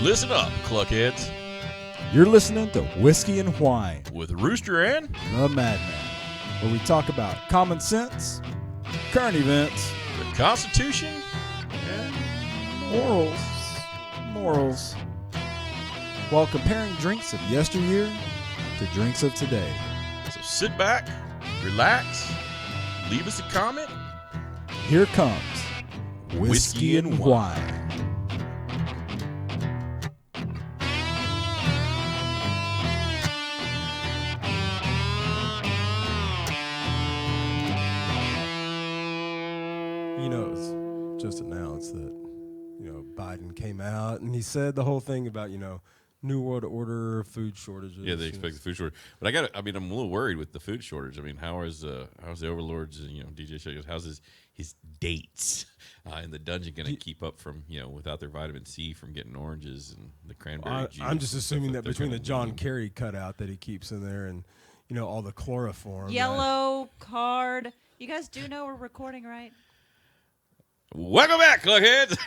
Listen up, cluckheads. You're listening to Whiskey and Whine With Rooster and The Madman, where we talk about common sense, current events, the Constitution, and morals, while comparing drinks of yesteryear to drinks of today. so sit back, relax, leave us a comment. Here comes Whiskey and Whine. You know, it's just announced that, Biden came out and he said the whole thing about, New World Order, food shortages. Yeah, they expect the food shortage, but I'm a little worried with the food shortage. I mean, how's the overlords? DJ Shakers, how's his dates in the dungeon going to keep up from without their vitamin C from getting oranges and the cranberry juice? I'm just assuming that between the John Kerry cutout that he keeps in there and all the chloroform. Yellow card. You guys do know we're recording, right? Welcome back, cluckheads.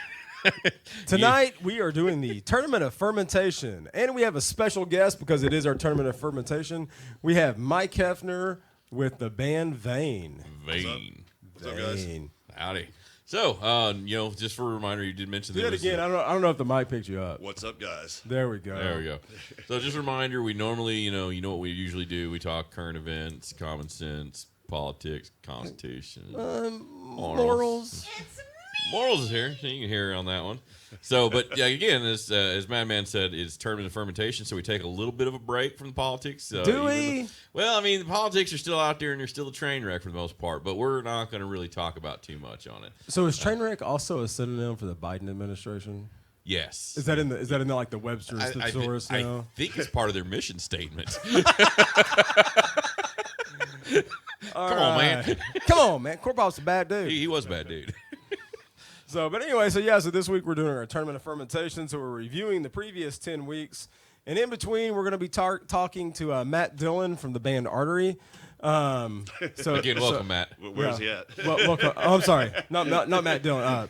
Tonight we are doing the Tournament of Fermentation, and we have a special guest because it is our Tournament of Fermentation. We have Mike Heffner with the band Whine. What's up, guys? Howdy. So, just for a reminder, you did mention Do that again. I don't know if the mic picked you up. What's up, guys? There we go. There we go. So, just a reminder, we normally, you know what we usually do. We talk current events, common sense, politics, Constitution, Morals. Morals is here, so you can hear on that one. So, but yeah, again, as Madman said, it's Tournament of Fermentation, so we take a little bit of a break from the politics. Do we? Well, I mean, the politics are still out there, and they're still a train wreck for the most part, but we're not going to really talk about too much on it. So is trainwreck also a synonym for the Biden administration? Yes. Is that in the like the Webster's thesaurus now? I think it's part of their mission statement. Come on, man. Come on, man. Corbop's a bad dude. He was a bad dude. So this week we're doing our Tournament of Fermentation. So we're reviewing the previous 10 weeks. And in between, we're going to be talking to Matt Dillon from the band Artery. Again, welcome, Matt. Where's he at? Welcome. Oh, I'm sorry. Not Matt Dillon.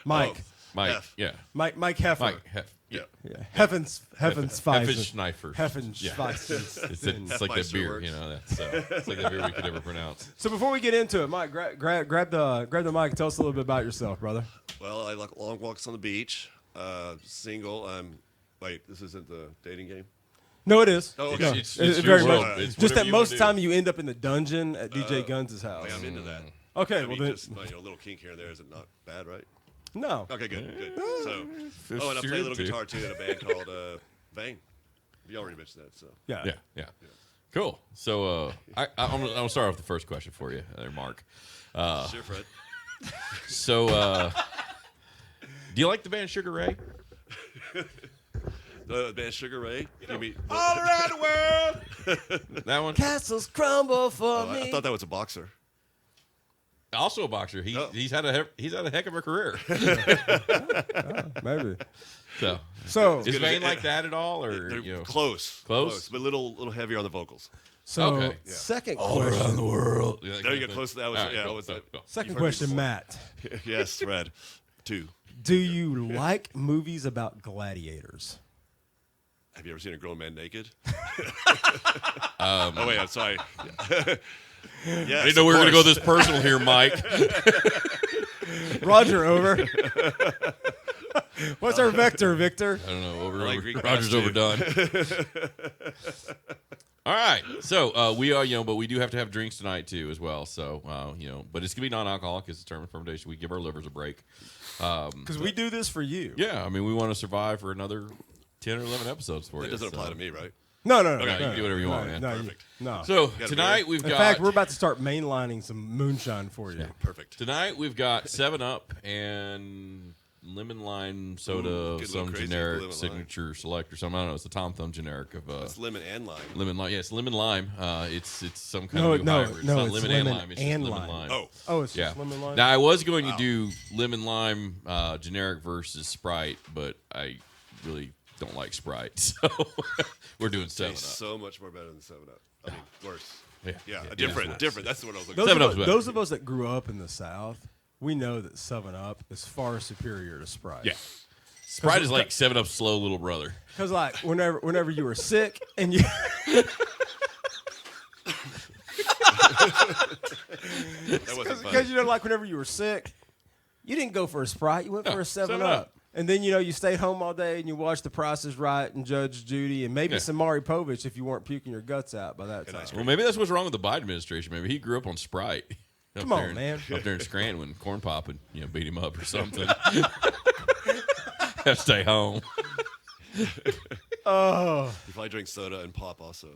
Mike. Mike, Heff. yeah. Mike Heffner. Mike, Heff. Yeah. Heffen's Heffenschneifer. Heffenschneifer. It's like that beer, works. It's like that beer we could never pronounce. So before we get into it, Mike, grab the mic and tell us a little bit about yourself, brother. Well, I like long walks on the beach. Single. Wait, this isn't the dating game? No, it is. Oh, No, okay. It's very your much. world. It's Just whatever that you most wanna time you end up in the dungeon at DJ Guns' house. I'm into that. Okay, I mean, well then. just, a little kink here and there. Is it not bad, right? No. Okay, good. So, and I Sure play a little do. guitar too in a band called Whine. You already mentioned that, so. Yeah. Yeah. Cool. So I'm gonna start off with the first question for you, there, Mark. Sure, Fred. So, do you like the band Sugar Ray? The band Sugar Ray. You mean All around the world. That one. Castles crumble for me. I thought that was a boxer. Also a boxer. He's had a heck of a career. Maybe. So So is Whine like that at all, or They're close, Close? but a little heavier on the vocals. Okay. Second all around question. the world? There you go, close to that. Was, All right, yeah, cool, was cool, that? cool. Second You've heard me question, before. Matt. Yes, Fred. 2. Do you like movies about gladiators? Have you ever seen a grown man naked? Oh wait, I'm sorry. Yes, I didn't know we were going to go this personal here, Mike. Roger, over. What's our vector, Victor? I don't know. like Greek Roger's gods, too. overdone. All right. So we are, but we do have to have drinks tonight too, as well. So but it's gonna be non-alcoholic. It's a Tournament of Fermentation. We give our livers a break. Because we do this for you. Yeah. I mean, we want to survive for another 10 or 11 episodes for you. That doesn't so. apply to me, right? No. Okay, you can do whatever you want, man. No, Perfect. No. So Got a tonight beer? we've In got. fact, we're about to start mainlining some moonshine for you. Perfect. Tonight we've got 7-Up and lemon lime soda, Ooh, get a little some crazy generic with lemon signature select or something. I don't know. It's the Tom Thumb generic of It's lemon and lime. lemon lime. Yeah, it's lemon lime. It's some kind No, of new no, hybrid. It's no, not it's lemon lemon and lime. It's and just lemon lime. lime. Oh, it's Yeah. just lemon lime? Now I was going to do lemon lime generic versus Sprite, but I really don't like Sprite, so we're doing 7-Up. Tastes so much more better than 7-Up. I mean, worse. Yeah, Yeah, it different. is. Different. That's what I was looking Those, for. 7-Up's better. those of us that grew up in the South, we know that 7-Up is far superior to Sprite. Yeah. Sprite is like 7-Up slow little brother. Because like whenever you were sick and you. Because you know, like whenever you were sick, you didn't go for a Sprite. You went for a 7-Up. And then, you stayed home all day and you watched The Price is Right and Judge Judy and maybe some Maury Povich if you weren't puking your guts out by that time. Well, maybe that's what's wrong with the Biden administration. Maybe he grew up on Sprite. Come on, man. Up there in Scranton when corn popping, beat him up or something. Have to stay home. Oh. You probably drink soda and pop also.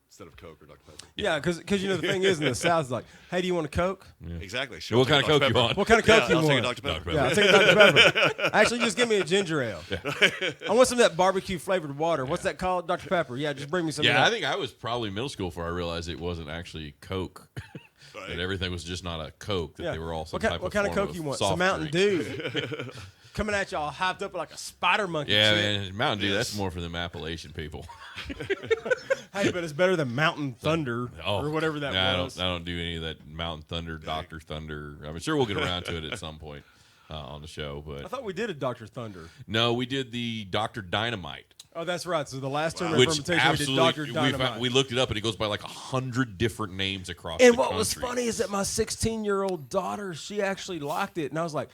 Instead of Coke or Dr. Pepper. Yeah, because the thing is in the South is like, hey, do you want a Coke? Yeah. Exactly. What kind of Coke you want? What kind of Coke you I'll want? take a Dr. Pepper. Yeah, I'll take a Dr. Pepper. Actually, just give me a ginger ale. Yeah. I want some of that barbecue flavored water. What's that called? Dr. Pepper. Yeah, just bring me some of that. I think I was probably middle school before I realized it wasn't actually Coke. Right. That everything was just not a Coke. That they were all some type of What kind of Coke you want? Some Mountain Dew. Coming at y'all hyped up like a spider monkey. Yeah, man. Mountain Dew, that's more for them Appalachian people. Hey, but it's better than Mountain Thunder or whatever that was. I don't do any of that Mountain Thunder, Dr. Thunder. I'm sure we'll get around to it at some point on the show. But I thought we did a Dr. Thunder. No, we did the Dr. Dynamite. Oh, that's right. So the last term of fermentation, we did Dr. Dynamite. We looked it up, and it goes by like 100 different names across the country. And what was funny is that my 16-year-old daughter, she actually liked it. And I was like,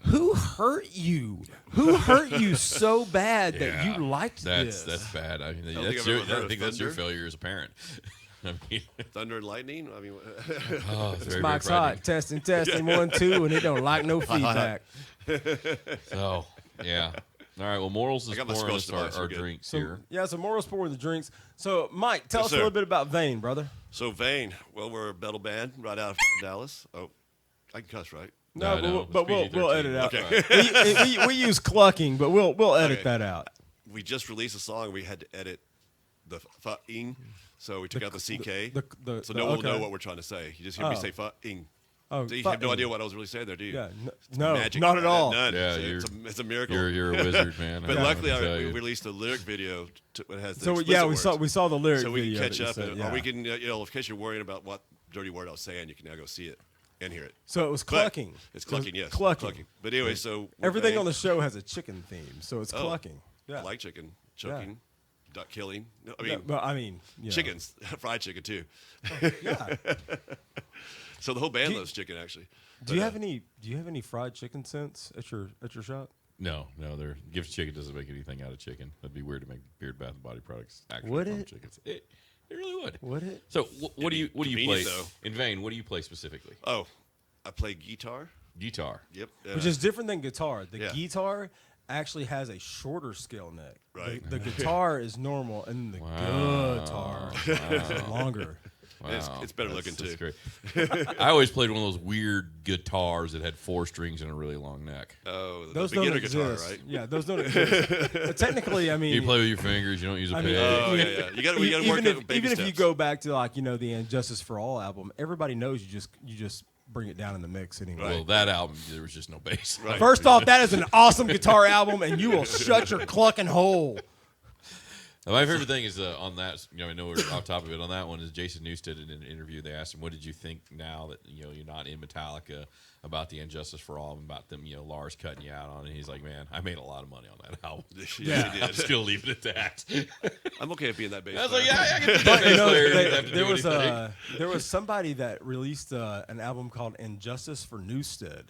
who hurt you? Who hurt you so bad that you liked this? That's bad. I mean, I think that's your failure as a parent. I mean, Thunder and lightning. I mean, it's Mike's hot. Testing, 1, 2, and it don't like no feedback. So, yeah. All right. Well, Morals is pouring us our drinks here. Yeah, so Morals pouring the drinks. So, Mike, tell us a little bit about Vane, brother. So, Vane, well, we're a metal band right out of Dallas. Oh, I can cuss, right? No, but we'll edit it out. Okay. we use clucking, but we'll edit that out. We just released a song. We had to edit the fa-ing, so we took out the CK. So no one will know what we're trying to say. You just hear me say fa-ing. Oh, so you have no idea what I was really saying there, do you? Yeah, no, magic. not at all. None. Yeah, it's a miracle. You're a wizard, man. But luckily, we released a lyric video. It has the so words. we saw the lyric. So we video can catch up, or we can, in case you're worried about what dirty word I was saying, you can now go see it and hear it. So it was clucking. It's clucking, yes. Clucking. But anyway, so everything on the show has a chicken theme, so it's clucking. Yeah. I like chicken, choking, duck killing. No, I mean, chickens, fried chicken too. Yeah. So the whole band loves chicken, actually. Do you have any fried chicken sense at your shop? No. Their gift chicken doesn't make anything out of chicken. That'd be weird to make Beard Bath and Body Products actually would from it? chickens. It really would. Would it? So what do you play though. in Vane? What do you play specifically? Oh, I play guitar. Guitar. Yep. Which is different than guitar. The guitar actually has a shorter scale neck. Right. The guitar is normal, and the guitar is longer. Wow. It's better looking that's too. Great. I always played one of those weird guitars that had 4 strings and a really long neck. Oh, those the beginner don't guitar, exist. right? Yeah, those don't exist. But technically, I mean, You play with your fingers. You don't use a pick. Oh yeah. You got to work out baby even steps. if you go back to the Injustice for All album, everybody knows you just bring it down in the mix anyway. Well, that album there was just no bass. Right. First off, that is an awesome guitar album, and you will shut your clucking hole. My favorite thing is on that. I know we're off topic, but on that one is Jason Newsted in an interview. They asked him, "What did you think now that you're not in Metallica about the Injustice for All, about them Lars cutting you out on it?" And he's like, "Man, I made a lot of money on that album. Yeah, I'm just gonna leave it at that." I'm okay at being that bass. I was player. like, "Yeah, I get the bass player. Didn't have to do there was somebody that released an album called Injustice for Newsted,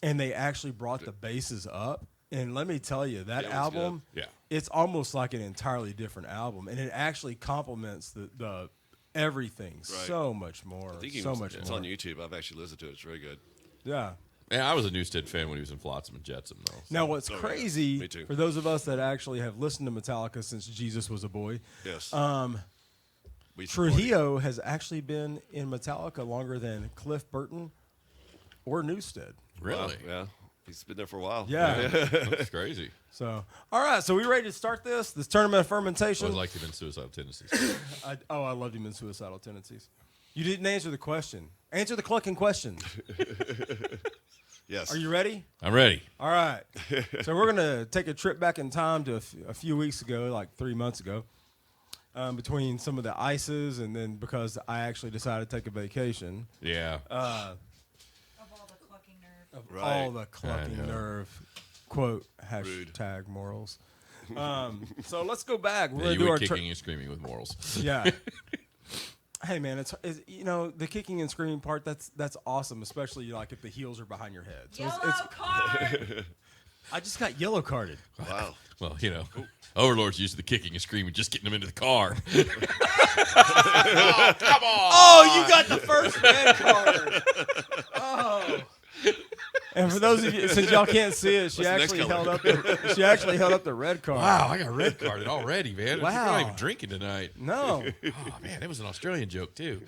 and they actually brought the basses up. And let me tell you, that album, it's almost like an entirely different album, and it actually complements the everything so much more. I think it's on YouTube. I've actually listened to it. It's very good. Yeah. Yeah, I was a Newsted fan when he was in Flotsam and Jetsam, though. So. Now, what's crazy Me too. for those of us that actually have listened to Metallica since Jesus was a boy, Yes. Trujillo has actually been in Metallica longer than Cliff Burton or Newsted. Really? Yeah. He's been there for a while. Yeah. That's crazy. So, all right. So, we ready to start this tournament of fermentation? I always liked him in Suicidal Tendencies. I loved him in Suicidal Tendencies. You didn't answer the question. Answer the clucking question. Yes. Are you ready? I'm ready. All right. So, we're going to take a trip back in time to a few weeks ago, like 3 months ago, between some of the ices and then because I actually decided to take a vacation. Yeah. Of all the clucking nerve. All the clucking nerve. Quote, hashtag morals. So let's go back. We're you gonna do our kicking and screaming with morals. Yeah. Hey man, it's the kicking and screaming part. That's awesome, especially like if the heels are behind your head. So Yellow card. I just got yellow carded. Wow. Well, Overlord's used to the kicking and screaming, just getting them into the car. Oh, come on! Oh, you got the first red card. Oh. And for those of you, since y'all can't see it, she actually held up the red card. Wow, I got red carded already, man. Wow. We're not even drinking tonight. No. Oh man, it was an Australian joke too.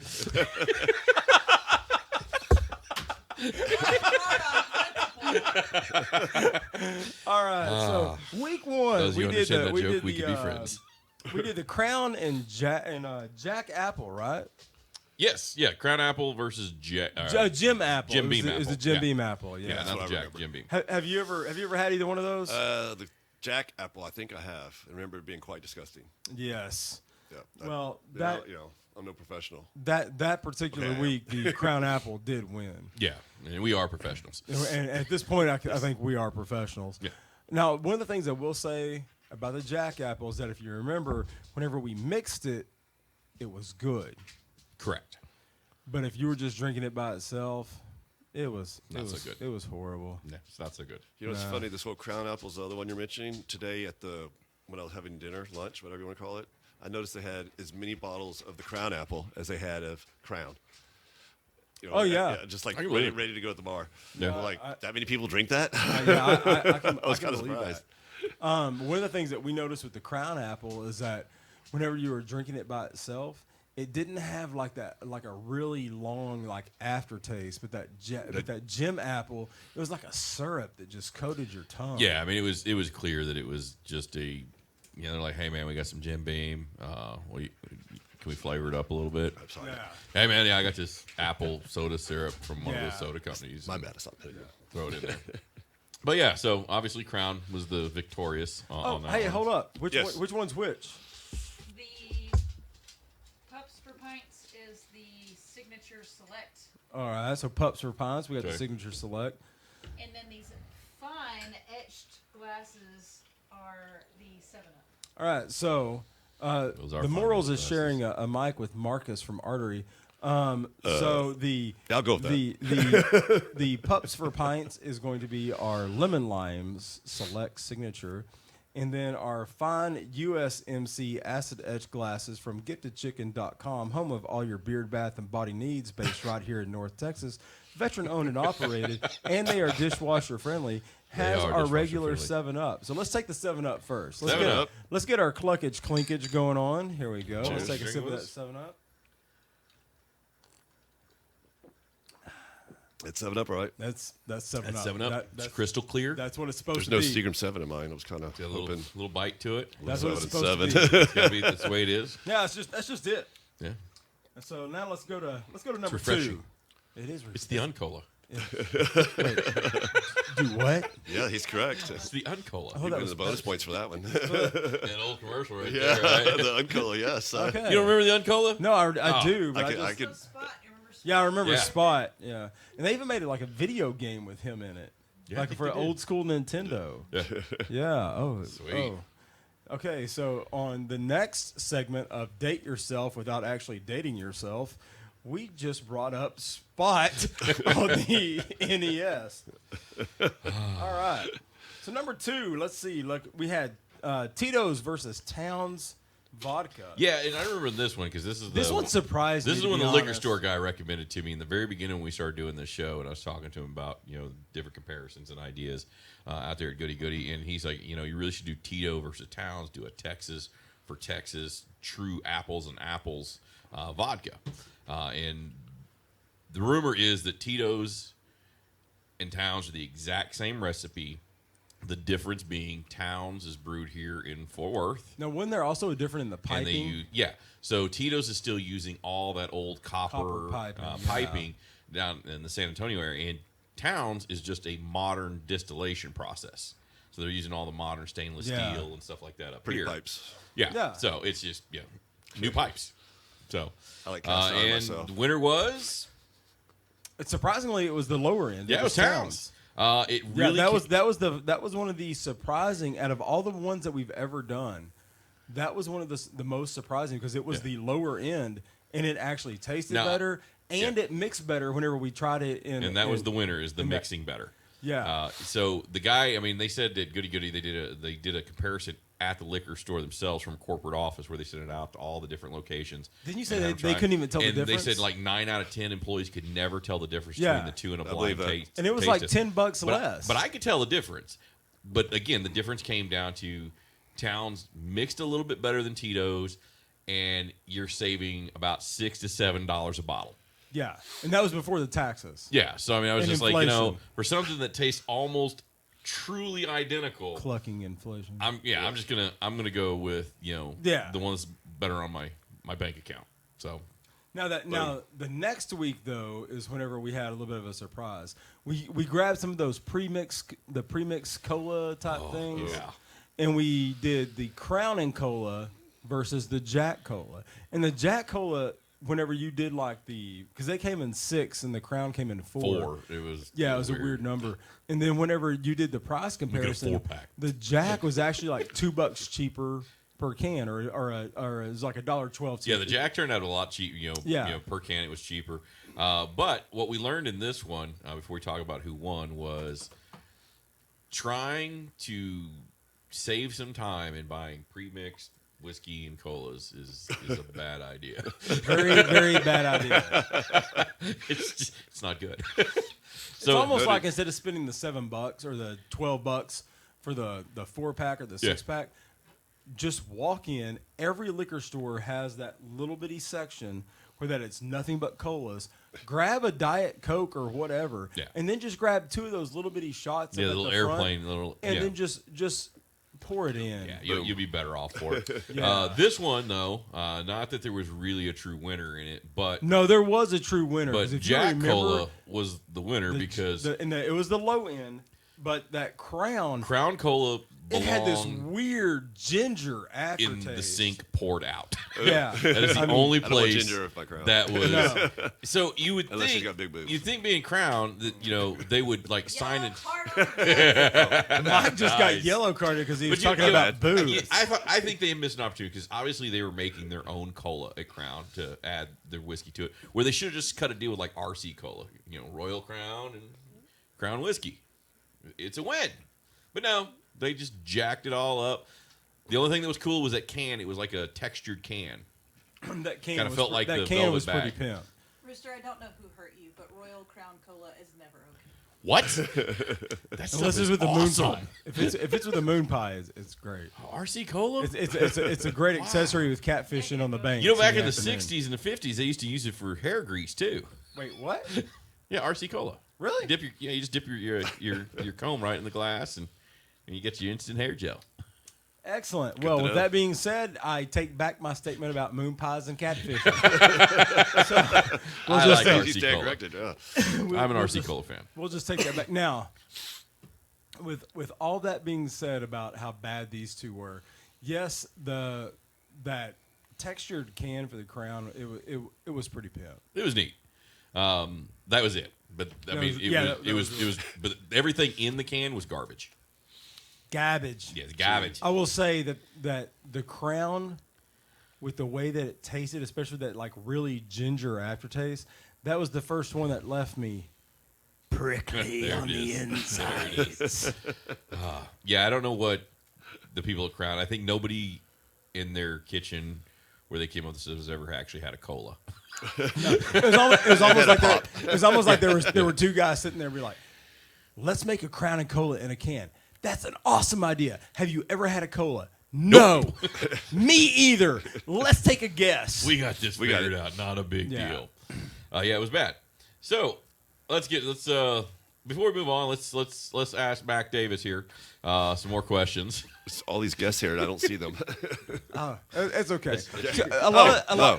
All right, so week one, Those we who did understand the that joke, we could be friends. We did the Crown and Jack Apple, right? Yes, yeah, Crown Apple versus Jim Apple. Jim Beam It was the Apple. Jim Beam Apple. Yeah, Yeah. not what the I Jack, remember. Jim Beam. Have you ever had either one of those? The Jack Apple, I think I have. I remember it being quite disgusting. Yes. Yeah. Well, I'm no professional. that particular week, the Crown Apple did win. Yeah, and we are professionals. And at this point, I think we are professionals. Yeah. Now, one of the things I will say about the Jack Apple is that if you remember, whenever we mixed it, it was good. Correct. But if you were just drinking it by itself, it was Not so good. It was horrible. No, it's not so good. You know what's funny? This whole Crown Apple's the other one you're mentioning today when I was having dinner, lunch, whatever you want to call it. I noticed they had as many bottles of the Crown Apple as they had of Crown. Oh, yeah. Just like I can ready, believe it. ready to go at the bar. Yeah. I'm like, that many people drink that? I was can kind of believe surprised. that. One of the things that we noticed with the Crown Apple is that whenever you were drinking it by itself, it didn't have like a really long aftertaste, but that Jim Apple, it was like a syrup that just coated your tongue. Yeah, I mean it was clear that it was just they're like, hey man, we got some Jim Beam. Can we flavor it up a little bit? I'm sorry. Yeah. Hey man, I got this apple soda syrup from one of the soda companies. My bad. I stopped. Throw it in there. But yeah, so obviously Crown was the victorious on that. Hey, one. hold up. Which Yes. one's which? The Pups for Pints is the Signature Select. All right, so Pups for Pints. We got the Okay. Signature Select. And then these fine etched glasses are the 7-Up. All right, so Those are the fine Morals is glasses. sharing a mic with Marcus from Artery. So I'll go with the Pups for Pints is going to be our Lemon Limes Select Signature. And then our fine USMC acid etch glasses from giftedchicken.com, home of all your beard, bath, and body needs, based right here in North Texas. Veteran owned and operated, and they are dishwasher friendly. Has are our dishwasher regular friendly. 7-Up. So let's take the 7-Up first. 7-Up. Let's get our cluckage clinkage going on. Here we go. Let's Cheers. take a sip of that Jingles. 7-Up. It's 7-Up, right? That's 7-Up. That's 7-Up. It's That's crystal clear. That's what it's supposed There's to no be. Seagram 7 in mine. I was kind of Got a hoping. little bite to it. That's what it's 7 supposed and to be. It's gotta be, that's the way it is. Yeah, that's just it. Yeah. And so now let's go to number refreshing. 2. It is. It's the Uncola. Do what? Yeah, he's correct. It's the Uncola. Oh, You're that getting was the bonus points for that one. That old commercial right yeah, there, right? the Uncola, yes. Okay. You don't remember the Uncola? No, I Oh, do. But I I could- just, I could- Spot, you remember Spot? yeah, I remember Yeah. Spot. Yeah, and they even made it like a video game with him in it, Yeah, I like think for they an did. old school Nintendo. Yeah. Yeah. Oh, Sweet. Oh. Okay, so on the next segment of Date Yourself Without Actually Dating Yourself, we just brought up Spot on the NES. All right. So number 2, let's see. Look, we had Tito's versus Towns Vodka. Yeah, and I remember this one because this is This one surprised me. This is to one be the liquor honest. store guy recommended to me in the very beginning when we started doing this show, and I was talking to him about different comparisons and ideas out there at Goody Goody, and he's like, you really should do Tito versus Towns, do a Texas for Texas, true apples and apples vodka, and the rumor is that Tito's and Towns are the exact same recipe. The difference being Towns is brewed here in Fort Worth. Now, wasn't there also a different in the And they piping? so Tito's is still using all that old copper piping, yeah. piping down in the San Antonio area, and Towns is just a modern distillation process. So they're using all the modern stainless Yeah. steel and stuff like that up Pretty here. pipes. Yeah. Yeah. So it's just new pipes. So I like cast iron and myself. the winner was Surprisingly, it was the lower end. it was Towns. It really that was one of the surprising out of all the ones that we've ever done. That was one of the most surprising because it was the lower end and it actually tasted better and it mixed better whenever we tried it. And that was the winner, is the mixing better. Yeah. So the guy, I mean, they said that Goody Goody, they did a comparison at the liquor store themselves from corporate office where they sent it out to all the different locations. Didn't you say they couldn't even tell the difference? They said like 9 out of 10 employees could never tell the difference between the two in a blind taste. And it was like $10 less. But I could tell the difference. But again, the difference came down to Towns mixed a little bit better than Tito's, and you're saving about $6 to $7 a bottle. Yeah, and that was before the taxes. Yeah, so I mean, I was just inflation. like, for something that tastes almost truly identical, clucking inflation. I'm gonna go with the one that's better on my bank account. So now the next week though is whenever we had a little bit of a surprise. We grabbed some of those premix cola type things, and we did the Crown and Cola versus the Jack Cola, and the Jack Cola. Whenever you did because they came in 6 and the Crown came in 4. It was a weird number. And then whenever you did the price comparison, the Jack was actually like $2 cheaper per can, or it was like $1.12. Yeah, the Jack turned out a lot cheap. Per can it was cheaper. But what we learned in this one, before we talk about who won, was trying to save some time in buying pre-mixed whiskey and colas is a bad idea. Very, very bad idea. It's not good. It's almost like instead of spending the $7 or the $12 for the 4-pack or the 6-pack, just walk in. Every liquor store has that little bitty section where it's nothing but colas. Grab a Diet Coke or whatever, and then just grab 2 of those little bitty shots. Yeah, the little airplane, then just pour it in. Yeah, you'll be better off for it. This one, though, not that there was really a true winner in it, but no, there was a true winner. But Jack Cola was the winner because it was the low end, but that Crown Cola. It had this weird ginger aftertaste. In the sink poured out. Yeah. That is the only place ginger with my Crown. That was. No. So you would Unless think, she's got big boobs. You'd think being Crown that they would sign it. Mike just got yellow carded because he was talking about boobs. I think they missed an opportunity because obviously they were making their own cola at Crown to add their whiskey to it, where they should have just cut a deal with like RC Cola, Royal Crown and Crown whiskey. It's a win, but no. They just jacked it all up. The only thing that was cool was that can. It was like a textured can. That can kind of felt like that the can was bag. pretty pimp. Rooster, I don't know who hurt you, but Royal Crown Cola is never okay. What? Unless it's with the moon pie. If it's with the moon pie, it's great. RC Cola? It's a great accessory with catfishing on the bank. Back in the 60s and the 50s, they used to use it for hair grease too. Wait, what? Yeah, RC Cola. Really? You just dip your comb right in the glass and you get your instant hair gel. Excellent. Well, with that being said, I take back my statement about moon pies and catfish. I like RC Cola. Corrected, I'm an RC Cola fan. We'll just take that back. Now, with all that being said about how bad these two were, yes, that textured can for the Crown, it was pretty pimp. It was neat. That was it. But it was. But everything in the can was garbage. Garbage. Yeah, garbage. I will say that the Crown, with the way that it tasted, especially that really ginger aftertaste, that was the first one that left me prickly on the insides. Yeah, I don't know what the people at Crown. I think nobody in their kitchen where they came up with this has ever actually had a cola. No, it was almost like there were 2 guys sitting there and be like, let's make a Crown and Cola in a can. That's an awesome idea. Have you ever had a cola? No. Nope. Me either. Let's take a guess. We got this figured out. Not a big deal. Yeah, it was bad. So let's before we move on, let's ask Mac Davis here some more questions. It's all these guests here, and I don't see them. It's okay.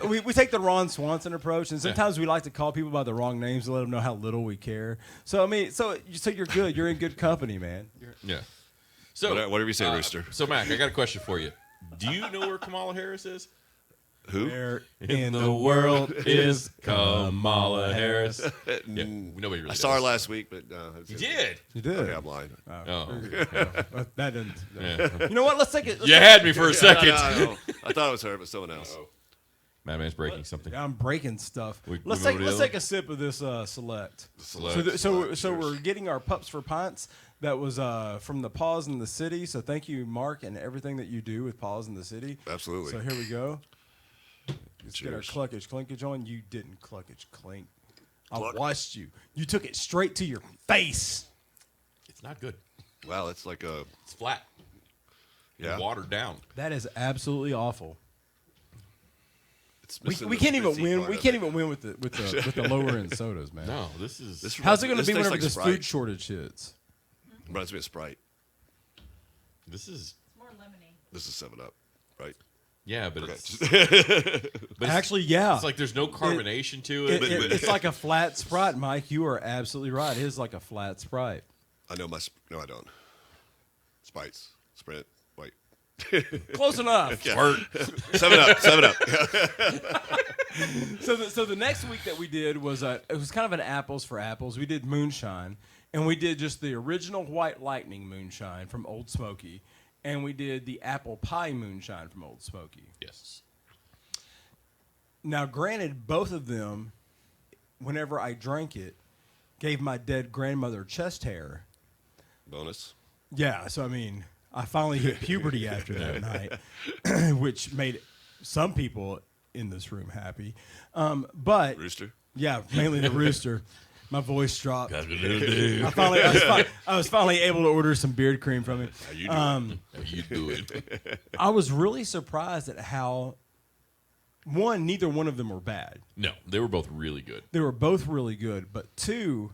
We take the Ron Swanson approach, and sometimes we like to call people by the wrong names to let them know how little we care. So so you're good. You're in good company, man. Yeah. So whatever you say, Rooster. So Mac, I got a question for you. Do you know where Kamala Harris is? Who? Where in the world is Kamala Harris? Yeah, nobody really I saw her does. last week, but You did? You did. Okay, I'm lying. Oh. That didn't. Yeah. You know what? Let's take it. You had me for a second. No. I thought it was her, but someone else. Madman's breaking something. I'm breaking stuff. We Let's move over to the take other a sip of this select. Select. So Cheers. we're getting our Pups for Pints. That was from the Paws in the City. So thank you, Mark, and everything that you do with Paws in the City. Absolutely. So here we go. Let's get our Cheers. cluckage clinkage on. You didn't cluckage clink. I Cluck. watched you. You took it straight to your face. It's not good. Wow, it's like a It's flat. yeah. And watered down. That is absolutely awful. It's We missing can't the even fizzy win. part We of can't it. even win with the lower end sodas, man. No, this is. This How's it going to this be tastes whenever like this Sprite. food shortage hits? Reminds me of Sprite. This is. It's more lemony. This is 7-Up, right? Yeah, but Okay. it's. But Actually, yeah. It's like there's no carbonation to it. It's like a flat Sprite, Mike. You are absolutely right. It is like a flat Sprite. I know no, I don't. Spites, Sprint, wait. Close enough. Yeah. 7-Up, 7-Up. So the next week that we did was it was kind of an apples for apples. We did moonshine, and we did just the original White Lightning moonshine from Old Smoky, and we did the apple pie moonshine from Old Smoky. Yes. Now, granted, both of them, whenever I drank it, gave my dead grandmother chest hair. Bonus. Yeah, so I mean, I finally hit puberty after that night, which made some people in this room happy. But Rooster. yeah, mainly the rooster. My voice dropped. Got a little do. I was finally able to order some beard cream from him. How you doing? How you do it? I was really surprised at how neither one of them were bad. No, they were both really good. They were both really good, but two,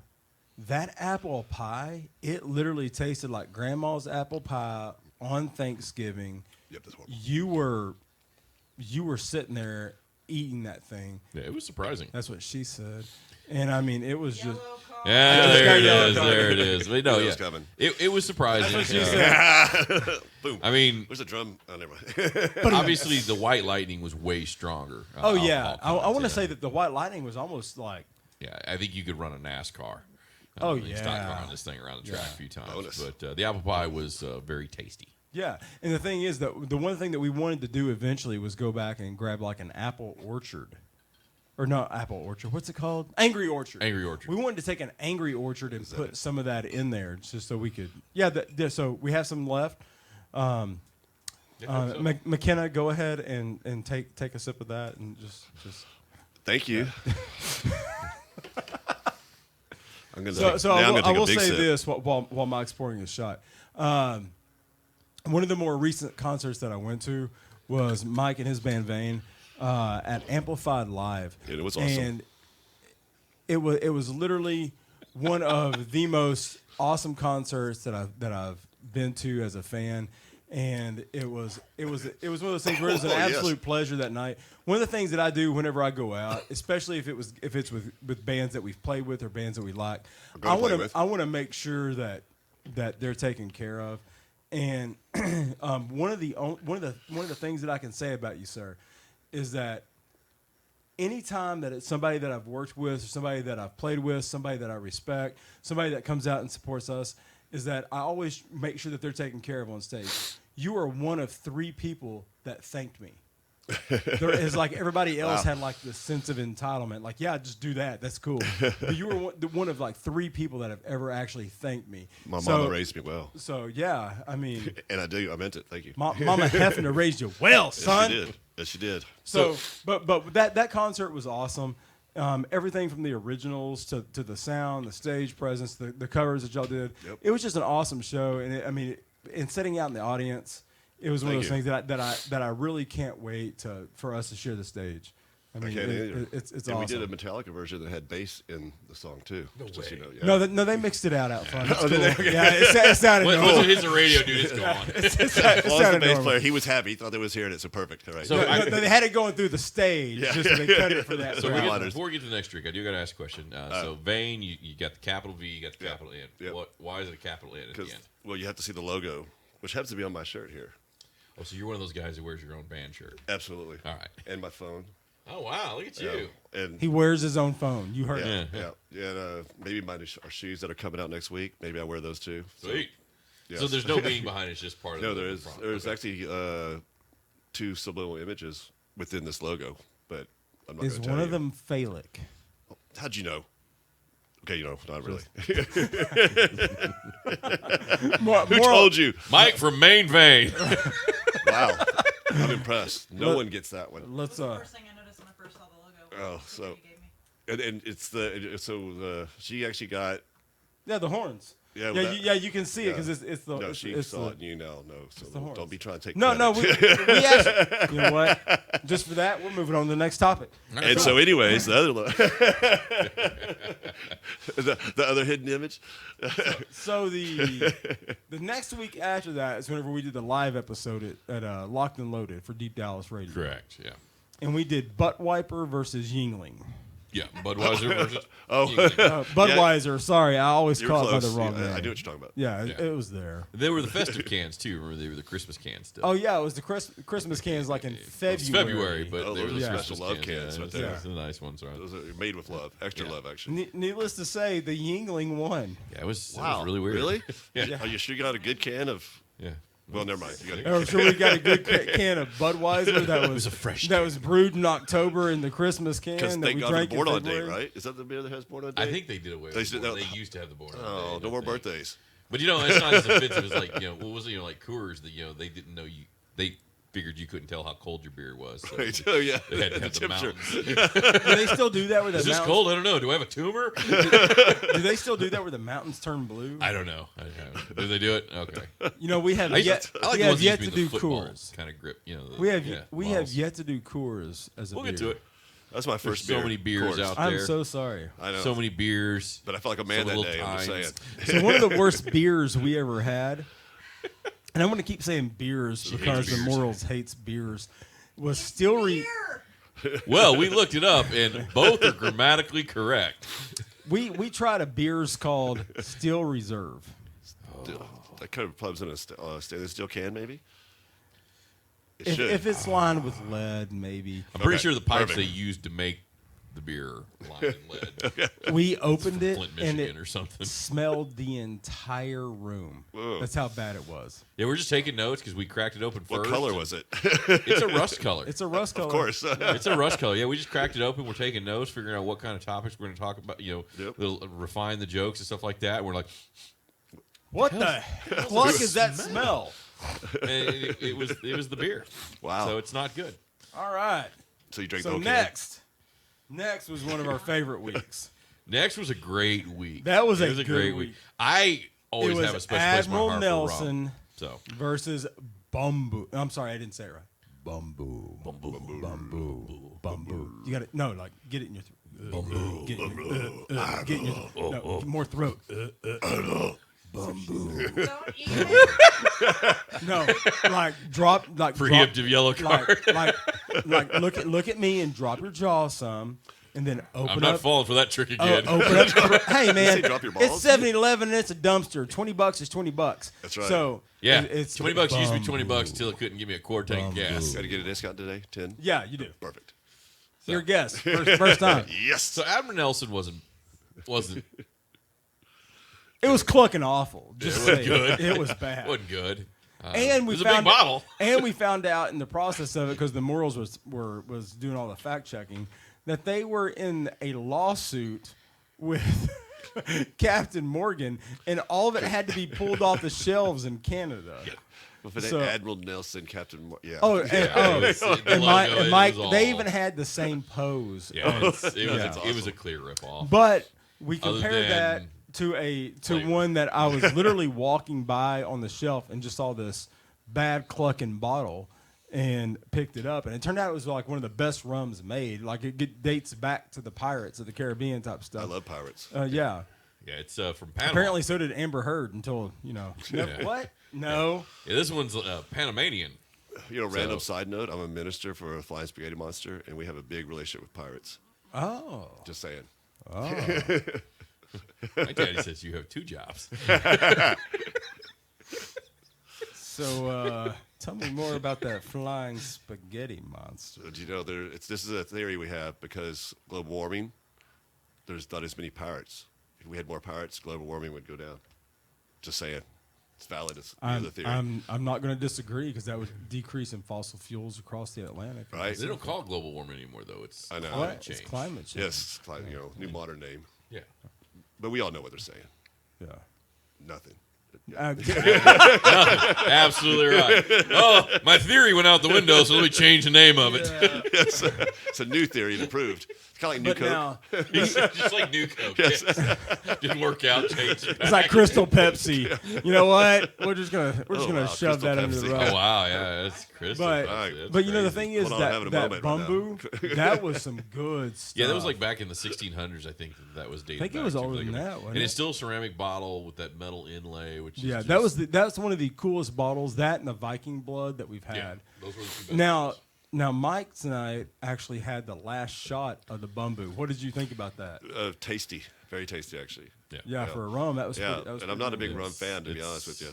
that apple pie, it literally tasted like grandma's apple pie on Thanksgiving. Yep, that's horrible. You were sitting there eating that thing. Yeah, it was surprising. That's what she said. And I mean, it was Yellow just card. Yeah, just there got it yellow is. card. There it is. But no, It yeah, was coming. it was surprising. That's what she said. Boom. I mean, Where's the drum? Oh, never mind. obviously the White Lightning was way stronger. Oh yeah, alcohol I want to content. say that the White Lightning was almost like Yeah, I think you could run a NASCAR. Oh, You stock yeah. around this thing around the track a few times. Bonus. But the apple pie was very tasty. yeah. And the thing is that the one thing that we wanted to do eventually was go back and grab like an apple orchard. Or not apple orchard. What's it called? Angry Orchard. Angry Orchard. We wanted to take an Angry Orchard and put some of that in there just so we could. Yeah. So we have some left. McKenna, go ahead and take a sip of that and just. Thank you. I'm gonna So, take, so now I'm I gonna take a will big say sip. this while Mike's pouring his shot. One of the more recent concerts that I went to was Mike and his band Vane at Amplified Live. Yeah, it was awesome. And it was literally one of the most awesome concerts that I've been to as a fan. And it was one of those things where it was an Oh, yes. absolute pleasure that night. One of the things that I do whenever I go out, especially if it's with bands that we've played with or bands that we like, gonna I play want with. to I want to make sure that they're taken care of. And one of the things that I can say about you, sir, is that anytime that it's somebody that I've worked with, or somebody that I've played with, somebody that I respect, somebody that comes out and supports us, is that I always make sure that they're taken care of on stage. You are one of 3 people that thanked me. There is like everybody else had like this sense of entitlement, like yeah, just do that, that's cool. But you were one of like 3 people that have ever actually thanked me. My mama raised me well, So yeah, I mean, and I do. I meant it. Thank you. Mama Heffner raised you well, son. Yes, she did. Yes, she did. So, but that concert was awesome. Everything from the originals to the sound, the stage presence, the covers that y'all did. Yep. It was just an awesome show, and and sitting out in the audience, it was one of those Thank things that I really can't wait for us to share the stage. I mean, can't either. it's and awesome. we did a Metallica version that had bass in the song too. No just so you way. know, yeah. No, they mixed it out front. It's Oh, cool. did they? Okay. Yeah, it sounded Once normal. it hits the radio, dude, it's gone. It Well, as the sounded bass normal. player, he was happy. He thought they was hearing it, so perfect. All right. So- No, they had it going through the stage, Yeah. just so they cut it for that. So Right. route. before we get to the next drink, I do got to ask a question. So Vane, you got the capital V, you got the capital N. Yep. Why is it a capital N at the Because end? well, you have to see the logo, which happens to be on my shirt here. Oh, so you're one of those guys who wears your own band shirt. Absolutely. All right. And my phone. Oh, wow. Look at you. And He wears his own phone. You heard yeah, it. yeah. And maybe my our shoes that are coming out next week. Maybe I wear those too. Sweet. Yes. So there's no being behind it. It's just part of No, the there's product. there's Okay. actually 2 subliminal images within this logo, but I'm not Is going to tell one you. of them phallic? How'd you know? Okay, not really. Who told you? Mike from Main Vein. Wow, I'm impressed. No one gets that one. Let's That was the first thing I noticed when I first saw the logo. Oh, so You gave me. and it's she actually got yeah, the horns. Yeah, You can see it because it's the. no. it's, She it's saw the, it, and you know, no. So the horns. don't be trying to take No, credit. no, we actually. You know what? Just for that, we're moving on to the next topic. And so, anyways, the other the other hidden image. So the next week after that is whenever we did the live episode at Locked and Loaded for Deep Dallas Radio. Correct, yeah. And we did Butt Wiper versus Yingling. Yeah, Budweiser versus... Oh. Budweiser, sorry, I always You're call it by close. the wrong Yeah, name. I knew what you're talking about. Yeah, Yeah. it was there. They were the festive cans, too. Remember, they were the Christmas cans still. Oh, yeah, it was the Christmas cans like in February. It's February, but Oh, they were those the are Christmas special love cans Yeah, right those there. are the nice ones, right? Those are made with love, extra Yeah. love, actually. Needless to say, the Yingling won. Yeah, it was Wow, really weird. Really? Yeah. Are you sure you got a good can of? Yeah. Well, never mind. You got Oh, so we got a good can of Budweiser that was a fresh that was brewed in October in the Christmas can because that thank we God for drank in born on day, February. right? Is that the beer that has born on day? I think they did away They with said it. that- They used to have the born on Oh, day, no more I think. birthdays. But, it's not as offensive as, like, what was it, like Coors, that, they didn't know you... They figured you couldn't tell how cold your beer was. So Right. Oh yeah, they had to have The the temperature. mountains. Do they still do that where the Is this mountains? cold? I don't know. Do I have a tumor? Do they still do that where the mountains turn blue? I don't know. Do they do it? Okay. We have I yet like we the have ones yet that to used to be do the football Coors. kind of grip. We have models. yet to do Coors as a We'll beer. get to it. That's my There's first so beer. many beers Coors. out I'm there. so sorry. I know. So many beers. But I felt like a man So that little day. I'm just saying. times. So one of the worst beers we ever had, and I'm going to keep saying beers because the beers. Morals hates beers, was still Beer! Well, we looked it up, and both are grammatically correct. we tried a beers called Steel Reserve. That kind of plugs in a stainless steel can, maybe. It should. If it's lined with lead, maybe. I'm pretty Okay, sure the pipes perfect. they used to make the beer lined in lead. We opened it Flint, and Michigan it or something. smelled the entire room. Whoa. That's how bad it was. Yeah, we're just taking notes because we cracked it open What first. color was it? It's a rust color. It's a rust color. Of course. It's a rust color. Yeah, we just cracked it open. We're taking notes, figuring out what kind of topics we're going to talk about. Yep. We'll refine the jokes and stuff like that. We're like, What the fuck is that smell? and it was the beer. Wow. So it's not good. All right. So you drank So the whole can? next was one of our favorite weeks. Next was a great week. That was It a was a good great week. I always It was have a special place in my Admiral heart Nelson for rum. So versus Bumbu. I'm sorry, I didn't say it right. Bumbu. You got it. No, like get it in your throat. Get it in your throat. No, more throat. Don't eat it. No, like drop, like preemptive yellow card. like look at me and drop your jaw some, and then open I'm not up. falling for that trick again. Open up. Hey man, say drop your it's balls? 7-Eleven and it's a dumpster. $20 is $20. That's right. So Yeah, it's $20 used to be $20 until it couldn't give me a quarter tank of gas. Got to get a discount today? 10? Yeah, you do. Perfect. Your guess, first time. Yes. So Admiral Nelson wasn't It was clucking awful. Just It wasn't saying. good. It was bad. wasn't good. And we it was found a big bottle. And we found out in the process of it, because the Morals was doing all the fact checking, that they were in a lawsuit with Captain Morgan, and all of it had to be pulled off the shelves in Canada. With So- Admiral Nelson, Captain. Yeah. Oh, and, Yeah, it was- the and logo, Mike, it was they all- even had the same pose. Yeah, Yeah. it was a clear ripoff. But we Other compared that than, to like- one that I was literally walking by on the shelf and just saw this bad clucking bottle and picked it up, and it turned out it was like one of the best rums made. Like it dates back to the Pirates of the Caribbean type stuff. I love pirates. Yeah. Yeah, it's from Panama. Apparently, so did Amber Heard until Yeah. What? No. Yeah, this one's Panamanian. You know, random So- side note, I'm a minister for a Flying Spaghetti Monster, and we have a big relationship with pirates. Oh. Just saying. My daddy says you have 2 jobs. So Tell me more about that flying spaghetti monster. Do you know this is a theory we have because global warming. There's not as many pirates. If we had more pirates, global warming would go down. Just saying, it's valid. It's the theory. I'm not going to disagree because that would decrease in fossil fuels across the Atlantic. Right. They don't call it global warming anymore, though. It's I know. climate change. It's climate change. Yes, new modern name. Yeah. But we all know what they're saying. Yeah. Nothing. Absolutely right. Oh, my theory went out the window, so let me change the name of it. Yes, it's a new theory and improved. It's kind of like New But Coke. now, Just like New Coke. Yes. Didn't work out. Changed it it's back. like Crystal Pepsi. You know what? We're just gonna wow, shove that under the Crystal rug. Oh, wow. Yeah, that's Crystal. But Pepsi. That's but you know the crazy. thing is Hold on, I'm having a that moment right bamboo that was some good stuff. Yeah, that was like back in the 1600s, I think that was dated I think it back was to. older than that, wasn't And it? it's still a ceramic bottle with that metal inlay, which Yeah, is that's one of the coolest bottles. That and the Viking blood that we've had. Yeah, those were the two best Now, ones. now Mike and I actually had the last shot of the bamboo. What did you think about that? Tasty. Very tasty, actually. Yeah, for a rum, that was Yeah, pretty, that was and I'm pretty not a big good. rum fan, to be It's- honest with you.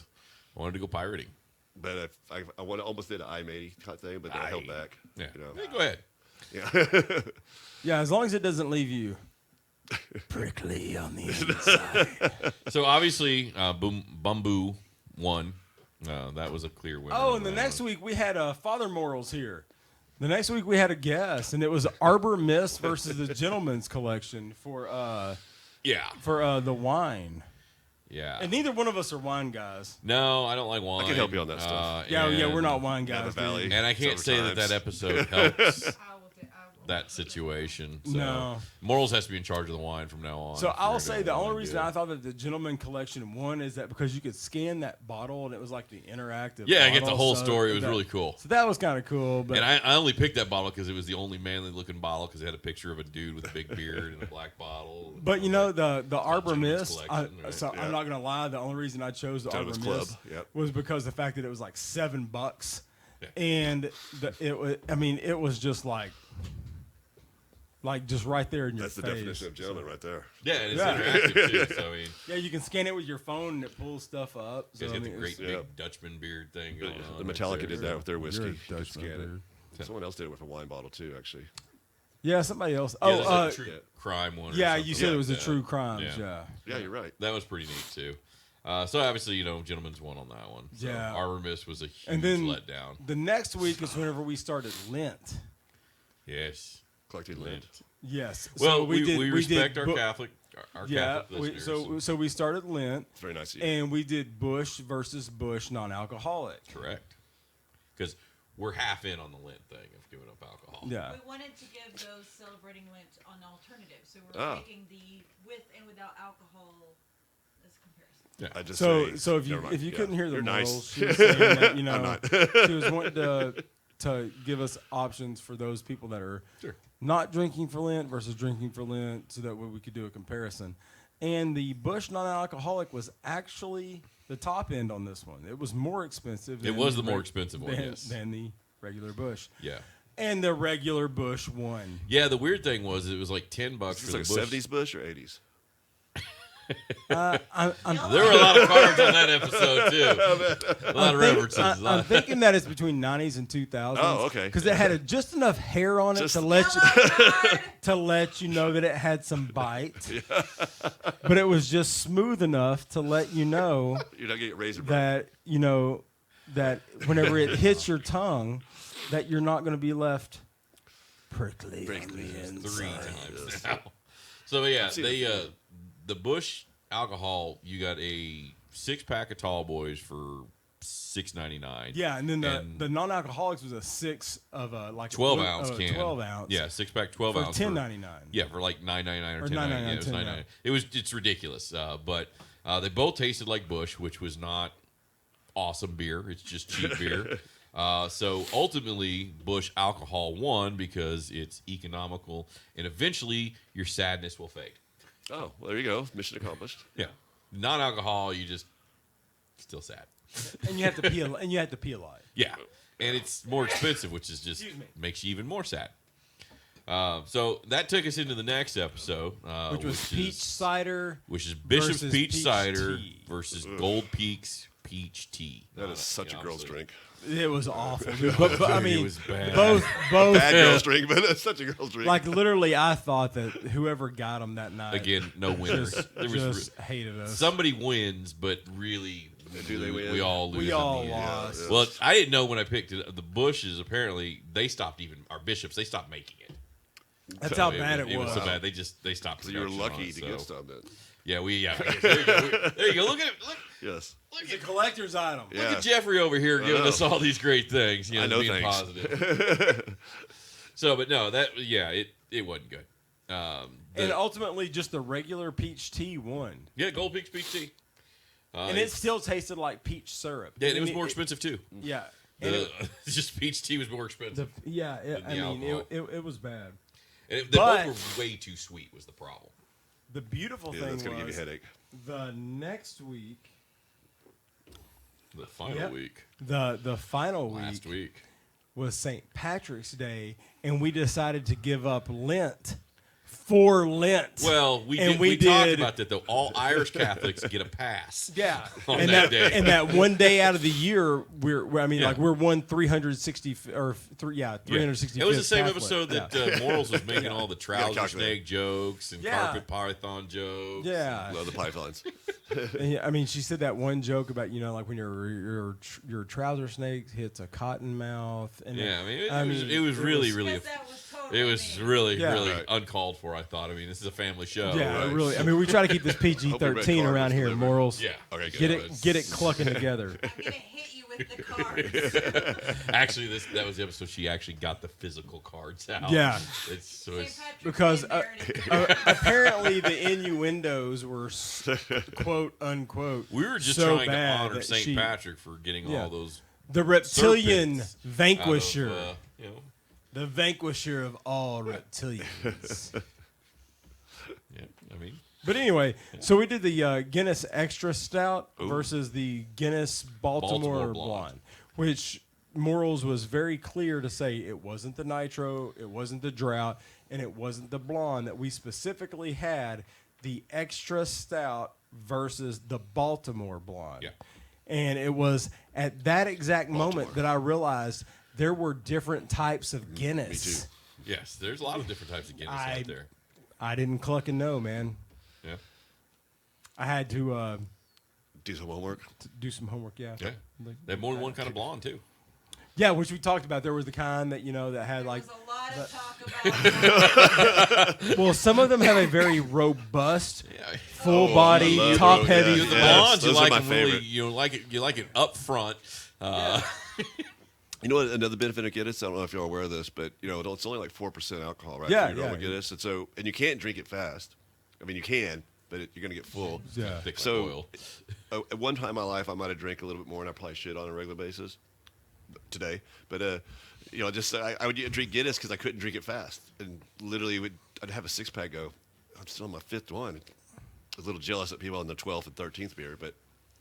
I wanted to go pirating. But I almost did an I'm80 kind of thing, but then I held back. Yeah. You know. Hey, go ahead. Yeah. Yeah, as long as it doesn't leave you prickly on the inside. So obviously, Bamboo won. That was a clear winner. Oh, and the next week we had Father Morals here. The next week we had a guest, and it was Arbor Mist versus the Gentleman's Collection for the wine. Yeah. And neither one of us are wine guys. No, I don't like wine. I can help you on that stuff. Yeah, and- we're not wine Napa guys. Valley. dude. And I can't say Summer that times. episode helps I will that situation. So No. Morals has to be in charge of the wine from now on. So if we're I'll gonna say do the what we only wanna reason do. I thought that the Gentleman Collection won is that because you could scan that bottle and it was like the interactive. Yeah, I get the bottle, whole so story. It was that- really cool. So that was kind of cool. But And I only picked that bottle because it was the only manly looking bottle because it had a picture of a dude with a big beard and a black bottle. But you know the Arbor Gentleman's Mist. Collection, right? So Yeah. I'm not gonna lie. The only reason I chose the Gentleman's Arbor Club, Mist yep. was because the fact that it was like $7, Yeah. and it was. I mean, it was just like just right there in your That's the face. definition of gentleman right there. Yeah, and it's Yeah. interactive too. So I mean, Yeah, you can scan it with your phone and it pulls stuff up. you guys So, I got the mean, great it's- Yeah. big Dutchman beard thing going on. The right Metallica there. did that with their whiskey. You're a You could Dutchman, scan dude. it. Someone else did it with a wine bottle too, actually. Yeah, somebody else. Yeah, there's Oh, a true crime one. or yeah, something you said it like was a that. true crimes. Yeah. Yeah. Yeah, you're right. That was pretty neat too. So obviously, Gentleman's won on that one. So Yeah. Arbor Mist was a huge And then letdown. the next week is whenever we started Lent. Yes. Collecting lint. Yes. Well, So we respect did our bu- Catholic, our Yeah. Catholic listeners. So we started Lent, It's very nice of you. and we did Bush versus Bush non-alcoholic. Correct. Because we're half in on the Lent thing of giving up alcohol. Yeah. We wanted to give those celebrating Lent an alternative, so we're Oh. taking the with and without alcohol as comparison. Yeah. I just So say- so if never you mind. if you Yeah. couldn't hear the You're morals, nice. she was saying that I'm not. she was wanting to give us options for those people that are Sure. not drinking for Lent versus drinking for Lent, so that way we could do a comparison. And the Bush non-alcoholic was actually the top end on this one. It was more expensive. It was the more expensive one, than, yes. than the regular Bush. Yeah. And the regular Bush won. Yeah, the weird thing was it was like $10 Is for this the like Bush. 70s Bush or 80s? I'm There were a lot of cards on that episode too. A lot of references. I'm thinking that it's between 90s and 2000s. Oh, okay. Because it had just enough hair on it Just- to let you God! to let you know that it had some bite. But it was just smooth enough to let you know You're not getting razor burn. that that whenever it hits your tongue, that you're not going to be left prickly on the Three inside. times now. So yeah, seen they it. the Bush alcohol. You got a 6-pack of Tall Boys for $6.99. Yeah, and then And the non-alcoholics was a 6 of a like 12 a, ounce a can. 12 ounce. Yeah, 6-pack 12 for ounce $10.99. Yeah, for like $9.99 or Or $10.99. $9.99, Yeah, it was $9.99. It's ridiculous. But they both tasted like Bush, which was not awesome beer. It's just cheap beer. So ultimately, Bush alcohol won because it's economical, and eventually your sadness will fade. Oh, well, there you go. Mission accomplished. Yeah, non-alcohol, you just still sad. And you have to peel and you have to peel a lot. Yeah, and it's more expensive, which is just Excuse me. makes you even more sad. So that took us into the next episode, Which was peach cider. which is Bishop's versus Peach peach Cider tea. versus Gold Peaks peach tea. That is such a girl's drink. It was awful, dude. But I Dude, mean, it was bad. both. Bad girl's drink, but it's such a girl's drink. Like literally, I thought that whoever got them that night Again, no winners. just hated us. Somebody wins, but really, Do they win? we all lose. We in all the end. lost. Yeah. Well, I didn't know when I picked it. The Bushes, apparently, they stopped our bishops. They stopped making it. That's So how bad it It was was. so bad. They stopped. So you were production on lucky it, to so. get some then. Yeah, there you go. There you go. Look at it. Yes. It's a collector's item. Yeah. Look at Jeffrey over here giving know. us all these great things. You know, I know being things. positive. So, but no, it wasn't good. And ultimately, just the regular peach tea won. Yeah, Gold Peach peach tea. And it still tasted like peach syrup. Yeah, and it was more expensive too. Yeah. And Just peach tea was more expensive. I mean, alcohol. it was bad. And they but- both were way too sweet was the problem. The beautiful Yeah, thing that's going to give was you a headache. the next week, The final Yep. week, the final last week. was St. Patrick's Day, and we decided to give up Lent for Lent. Well, we And did. we We talked did- about that though. All Irish Catholics get a pass. Yeah, On and that day. and that one day out of the year, we're Yeah. we're 360 or 360. It was the same episode that Morals was making all the trouser calculate. snake jokes and Yeah. carpet python jokes. Yeah, Love the pythons. and, I mean, she said that one joke about like when your trouser snake hits a cotton mouth, and Yeah, I mean, it was really, really. Yes, that was totally It was me. really, Yeah. really Right. uncalled for. I thought. I mean, this is a family show. yeah, right. really. I mean, we try to keep this PG-13 around here. delivered. Morals, Yeah. Okay, good. get it clucking together. I'm gonna hit you with the cards. Actually, that was the episode. She actually got the physical cards out. Yeah. It's St. Patrick's Because, Day narrative. Apparently, the innuendos were quote unquote. we were just so trying to bad honor that St. she- Patrick for getting Yeah. all those The reptilian serpents vanquisher. out of, you know. The vanquisher of all reptilians. Yeah, I mean, But anyway, so we did the Guinness Extra Stout versus the Guinness Baltimore Baltimore Blonde, Blonde. which Morals was very clear to say it wasn't the nitro, it wasn't the drought, and it wasn't the blonde. That we specifically had the Extra Stout versus the Baltimore Blonde. Yeah. And it was at that exact moment that I realized there were different types of Guinness. Me too. yes, there's a lot of different types of Guinness out there. I didn't cluck and know, man. Yeah, I had to Do some homework. do some homework. Yeah. yeah. They have more than one kind of blonde too. Yeah, which we talked about. There was the kind that that had There like. was a lot of talk about Well, some of them have a very robust, Yeah. full I body, love top those, heavy. The Yes, blondes, you those are like my them really. favorite. You like it up front. You know what? Another benefit of Guinness. I don't know if you're aware of this, but it's only like 4% alcohol, right? Yeah, for your normal yeah. Guinness, and you can't drink it fast. I mean, you can, but you're going to get full. Yeah. Thick like So, oil. at one time in my life, I might have drank a little bit more, and I probably should on a regular basis today. But I would drink Guinness because I couldn't drink it fast, and literally I'd have a 6-pack go. I'm still on my 5th one. I was a little jealous at people on the 12th and 13th beer, but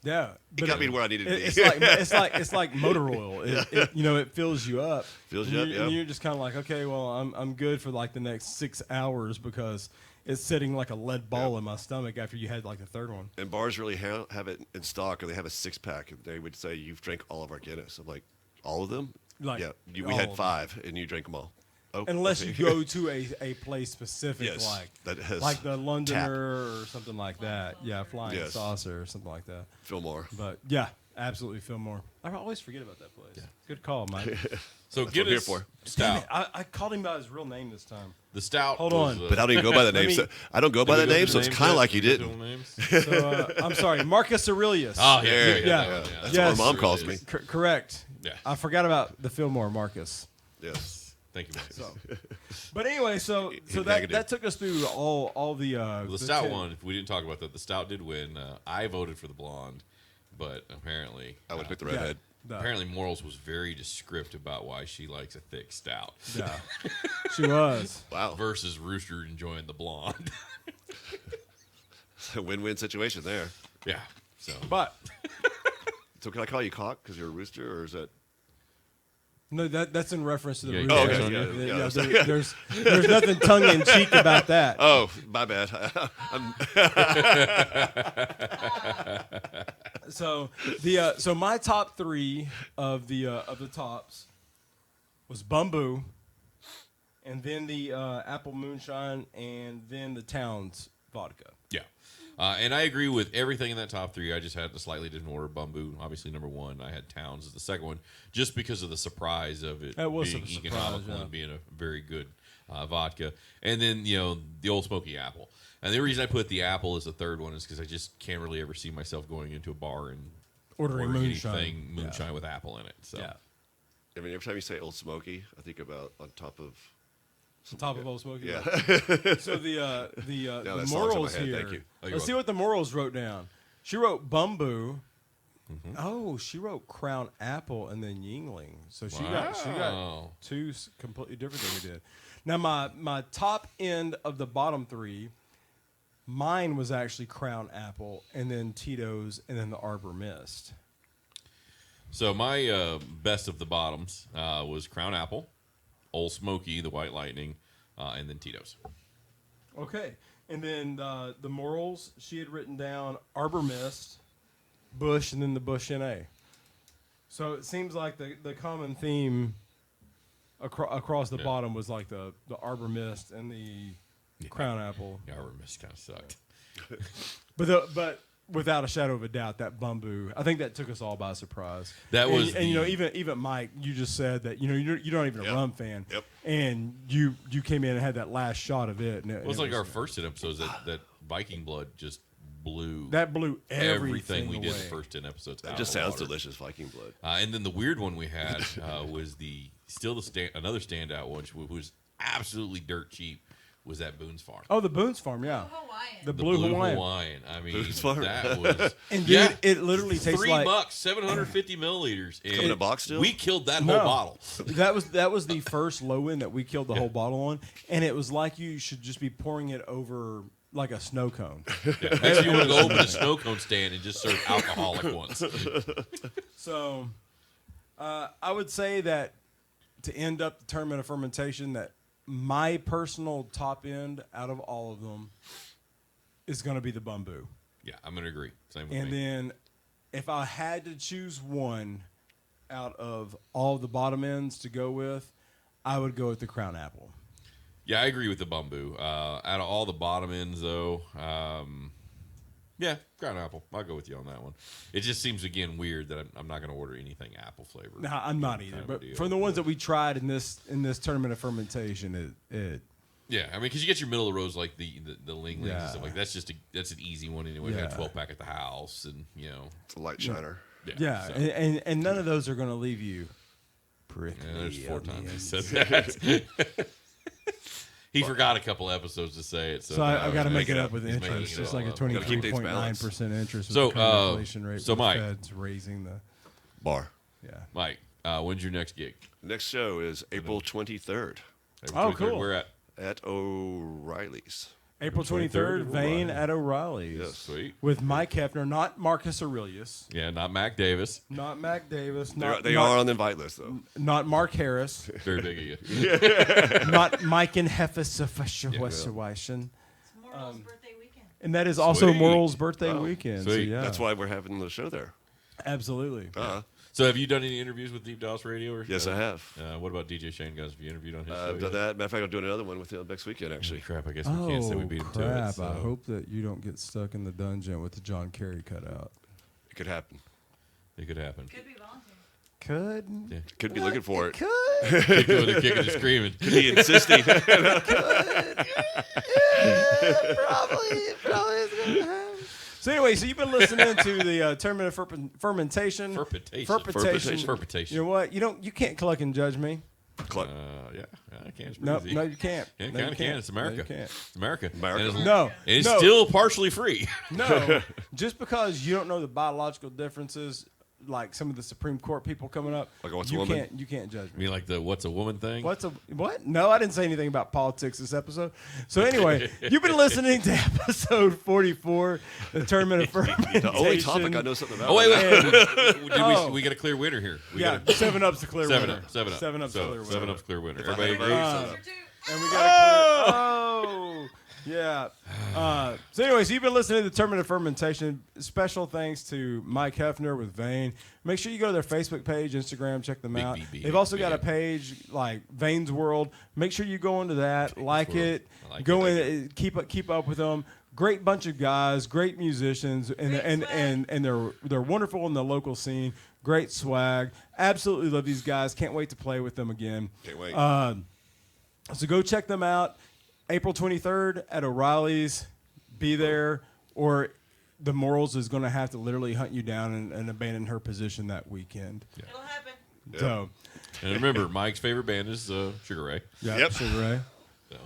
Yeah, it got me to where I needed to be. It's like motor oil. It fills you up. Fills And you up, you- yeah. And you're just kind of like, okay, well, I'm good for like the next 6 hours because it's sitting like a lead ball in my stomach after you had like the third one. And bars really have it in stock, or they have a 6-pack. And they would say, "You've drank all of our Guinness." I'm like, "All of them?" Like, yeah, we all had of 5, and you drank them all. Oh, Unless okay. you go to a place specific, Yes, like that has like the Londoner tap. or something like that. Yeah, Flying Yes. Saucer or something like that. Fillmore. But yeah, absolutely Fillmore. I always forget about that place. Good call, Mike. So That's what I'm here Guinness for. stout. I called him by his real name this time. The stout. Hold was, on. But I don't even go by that Let name. me- So I don't go by that name, so it's kind of like you didn't. So I'm sorry, Marcus Aurelius. Oh, yeah, There you Yeah. go. Yeah. That's Yes. what my mom calls me. Correct. Yeah. I forgot about the Fillmore Marcus. Yes. Thank you, Marcus. But anyway, so that took us through all the The stout one, we didn't talk about that. The stout did win. I voted for the blonde, but apparently, I would pick the redhead. apparently Morals was very descriptive about why she likes a thick stout Yeah, she was. Wow. versus Rooster enjoying the blonde. It's a win-win situation there. Yeah. So, But So can I call you Cock because you're a rooster, or is that? No, that's in reference to the Yeah, Rooster. oh, okay, yeah. There's nothing tongue in cheek about that. Oh, my bad. So so my top 3 of the tops was Bumbu, and then the Apple Moonshine, and then the Towns Vodka. Yeah. And I agree with everything in that top 3. I just had a slightly different order. Bumbu, obviously, number 1. I had Towns as the second one, just because of the surprise of it That was being a surprise, economical yeah. and being a very good vodka. And then, the Old Smoky Apple. And the reason I put the Apple as the third one is because I just can't really ever see myself going into a bar and Ordering moonshine. anything moonshine with apple in it. So. Yeah. I mean, every time you say Old Smoky, I think about on top of. On top of Old Smoky. Yeah. So the that song's in my morals head. here. Thank you. Oh, you're Let's see welcome. what the morals wrote down. She wrote Bumbu. Oh, she wrote Crown Apple and then Yingling. So she got Wow. 2 completely different than we did. Now my top end of the bottom 3, mine was actually Crown Apple and then Tito's and then the Arbor Mist. So my best of the bottoms was Crown Apple, Old Smoky, the White Lightning, and then Tito's. Okay. And then the morals, she had written down Arbor Mist, Bush, and then the Bush NA. So it seems like the common theme across the bottom was like the Arbor Mist and the Crown Apple. Yeah, Arbor Mist kind of sucked. But without a shadow of a doubt, that Bumbu, I think that took us all by surprise. That and, was and even Mike, you just said that you're not even a Yep. rum fan. Yep. And you came in and had that last shot of it. And It was like our first 10 episodes that Viking Blood just blew that blew everything we away. did the first 10 episodes. It out just of the sounds water. delicious, Viking blood. And then the weird one we had was another standout one, which was absolutely dirt cheap, was at Boone's Farm. Oh, the Boone's Farm, yeah. Hawaiian. The The Blue Hawaiian. I mean, Boone's Farm. that was And dude, it literally tastes like $3, 750 milliliters. And Come in a box still? We killed that No. whole bottle. that was the first low end that we killed the whole bottle on, and it was like you should just be pouring it over like a snow cone. Yeah. Next, you want to go open a snow cone stand and just serve alcoholic ones. So, I would say that to end up the tournament of fermentation, that my personal top end out of all of them is going to be the Bumbu. Yeah, I'm going to agree. Same with And me. then if I had to choose one out of all the bottom ends to go with, I would go with the Crown Apple. Yeah, I agree with the Bumbu. Out of all the bottom ends, though, yeah, Crown Apple. I'll go with you on that one. It just seems, again, weird that I'm not going to order anything apple flavored. No, I'm not either. Kind of But deal. from the ones that we tried in this tournament of fermentation, it Yeah, I mean, because you get your middle of the rows like the Linglings Yeah. and stuff like that's an easy one anyway. We had a Yeah. 12-pack at the house, and It's a light shiner. yeah, so- and none of those are going to leave you prickly. Yeah, there's 4 on the times I inside. said that. He forgot a couple episodes to say it, so, So now I've got to he's make it making up with he's making interest. it It's all like a up. Gotta keep things 23.9% interest with So, the current inflation rate. so with the Mike. Fed's raising the Bar. yeah. Mike, when's your next gig? Next show is April 23rd Oh, cool. We're at at O'Reilly's. April 23rd, Vane at O'Reilly's. Yes. sweet. With Mike Heffner, not Marcus Aurelius, Yeah, not Mac Davis. not Mac Davis, They are on the invite list, though. not Mark Harris, Very big of you. not Mike and Hefferson. It's Morrow's birthday weekend. And that is also Sweet. Morrell's birthday Oh, weekend. So sweet. yeah, That's why we're having the show there. absolutely. So, have you done any interviews with Deep Dallas Radio? Or, Yes, I have. What about DJ Shane Guns? Have you interviewed on his show? I've done that. Matter of fact, I'm doing another one with him next weekend, actually. Crap, I guess we can't say we beat him to it. crap! So. I hope that you don't get stuck in the dungeon with the John Kerry cutout. It could happen. It could happen. Could be voluntary. Could Yeah. Could be looking for it. Could. Kick with the kicking and screaming. Could be insisting. Probably is gonna happen. So anyway, so you've been listening to the tournament of fermentation. Fermentation. You know what? You can't cluck and judge me. Cluck. Yeah, I can't. It's No, easy. no, you can't. Yeah, No, kind you of can. It's America. No, you can't. It's America. America. And it's, No, and it's no. still partially free. No, just because you don't know the biological differences like some of the Supreme Court people coming up. Like What's a you Woman? can't judge I me. mean, like the what's a woman thing? What? No, I didn't say anything about politics this episode. So anyway, you've been listening to episode 44, the Tournament of Fermentation. The only topic I know something about. Oh wait, Oh. we got a clear winner here. We Yeah, got a, 7-Up's the clear winner. 7 Up. 7-Up's the clear winner. 7 Up's clear winner. If I Everybody had a agree? vote, Or two. And we got a clear. Oh, yeah. So anyways, you've been listening to the Tournament of Fermentation. Special thanks to Mike Heffner with Vane. Make sure you go to their Facebook page, Instagram, check them Big out. BB, They've also big got a BB. page like Vane's World. Make sure you go into that, like World. it, I like go it. in, keep up with them. Great bunch of guys, great musicians, and Great and they're wonderful in the local scene. Great swag. Absolutely love these guys. Can't wait to play with them again. Can't wait. So go check them out. April 23rd at O'Reilly's. Be there, or the Morals is going to have to literally hunt you down and abandon her position that weekend. It'll happen. So, And remember, Mike's favorite band is Sugar Ray. yeah, Yep. Sugar Ray. So.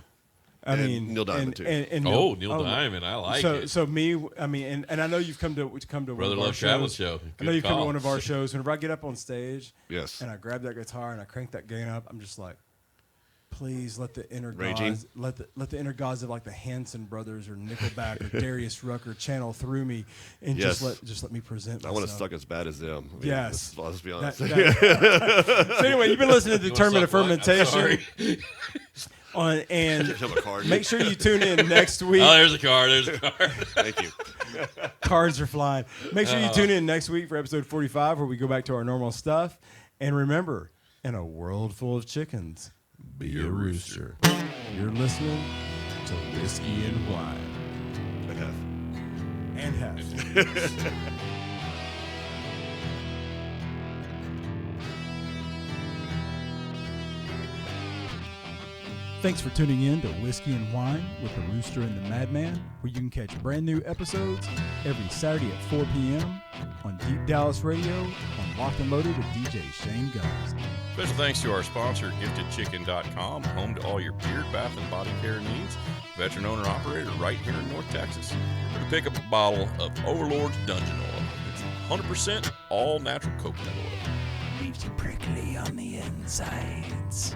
I And mean, Neil Diamond, too. And Neil Diamond, I like it. So me, I mean, and I know you've come to Brother one of our Love Travel shows. Show. I know Good you've come to call. one of our shows. Whenever I get up on stage, Yes. and I grab that guitar and I crank that gain up, I'm just like, please let the inner Raging. gods, let the inner gods of like the Hanson brothers or Nickelback or Darius Rucker channel through me, and Yes. just let me present. I want to myself. suck as bad as them. I mean, Yes. Let's be That- honest. that- so anyway, you've been listening to the You wanna Tournament of suck what? I'm Fermentation, sorry. and Give him a card. make sure you tune in next week. Oh, there's a card. There's a card. Thank you. Cards are flying. Make sure you tune in next week for episode 45, where we go back to our normal stuff. And remember, in a world full of chickens, be a rooster. You're listening to Whiskey and Wine. I have. And half. Thanks for tuning in to Whiskey and Wine with the Rooster and the Madman, where you can catch brand new episodes every Saturday at 4 p.m. on Deep Dallas Radio on Locked and Loaded with DJ Shane Guns. Special thanks to our sponsor, GiftedChicken.com, home to all your beard, bath, and body care needs. Veteran owner-operator right here in North Texas. Or to pick up a bottle of Overlord's Dungeon Oil. It's 100% all natural coconut oil. Leaves you prickly on the insides.